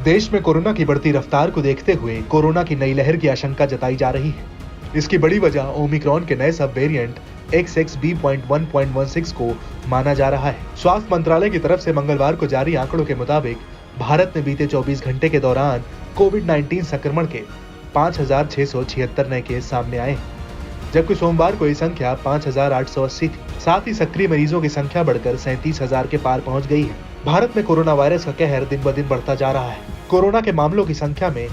देश में कोरोना की बढ़ती रफ्तार को देखते हुए कोरोना की नई लहर की आशंका जताई जा रही है। इसकी बड़ी वजह ओमिक्रॉन के नए सब वेरिएंट XXB.1.16 को माना जा रहा है। स्वास्थ्य मंत्रालय की तरफ से मंगलवार को जारी आंकड़ों के मुताबिक भारत में बीते 24 घंटे के दौरान कोविड-19 संक्रमण के 5,676 नए केस सामने आए, जबकि सोमवार को ये संख्या 5,880 थी। साथ ही सक्रिय मरीजों की संख्या बढ़कर 37,000 के पार पहुंच गई है। भारत में कोरोना वायरस का कहर दिन ब दिन बढ़ता जा रहा है। कोरोना के मामलों की संख्या में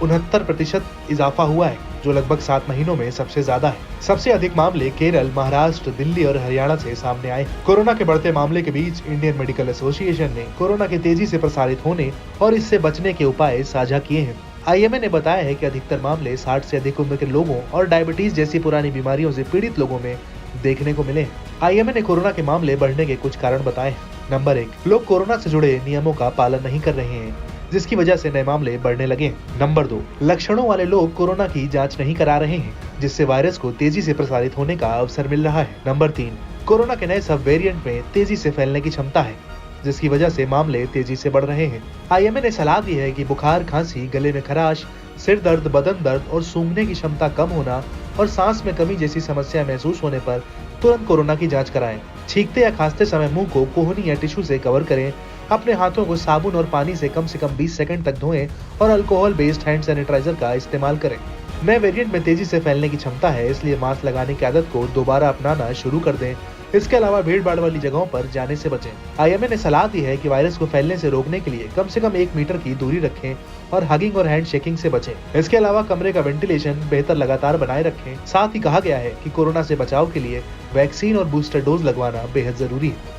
69% इजाफा हुआ है, जो लगभग 7 महीनों में सबसे ज्यादा है। सबसे अधिक मामले केरल, महाराष्ट्र, दिल्ली और हरियाणा से सामने आए। कोरोना के बढ़ते मामले के बीच इंडियन मेडिकल एसोसिएशन ने कोरोना के तेजी से प्रसारित होने और इससे बचने के उपाय साझा किए हैं। IMA ने बताया है कि अधिकतर मामले 60 से अधिक उम्र के लोगों और डायबिटीज जैसी पुरानी बीमारियों से पीड़ित लोगों में देखने को मिले। IMA ने कोरोना के मामले बढ़ने के कुछ कारण बताए हैं। नंबर 1, लोग कोरोना से जुड़े नियमों का पालन नहीं कर रहे हैं, जिसकी वजह से नए मामले बढ़ने लगे हैं। नंबर 2, लक्षणों वाले लोग कोरोना की जांच नहीं करा रहे हैं, जिससे वायरस को तेजी से प्रसारित होने का अवसर मिल रहा है। नंबर 3, कोरोना के नए सब वेरिएंट में तेजी से फैलने की क्षमता है, जिसकी वजह से मामले तेजी से बढ़ रहे हैं। IMA ने सलाह दी है कि बुखार, खांसी, गले में खराश, सिर दर्द, बदन दर्द और सूंघने की क्षमता कम होना और सांस में कमी जैसी समस्या महसूस होने पर तुरंत कोरोना की जांच कराएं। छींकते या खांसते समय मुंह को कोहनी या टिश्यू से कवर करें। अपने हाथों को साबुन और पानी से कम 20 सेकंड तक धोएं और अल्कोहल बेस्ड हैंड सैनिटाइजर का इस्तेमाल करें। नए वेरिएंट में तेजी से फैलने की क्षमता है, इसलिए मास्क लगाने की आदत को दोबारा अपनाना शुरू कर दें। इसके अलावा भीड़ भाड़ वाली जगहों पर जाने से बचें। IMA ने सलाह दी है कि वायरस को फैलने से रोकने के लिए कम से कम 1 मीटर की दूरी रखें और हगिंग और हैंड शेकिंग से बचें। इसके अलावा कमरे का वेंटिलेशन बेहतर लगातार बनाए रखें। साथ ही कहा गया है कि कोरोना से बचाव के लिए वैक्सीन और बूस्टर डोज लगवाना बेहद जरूरी है।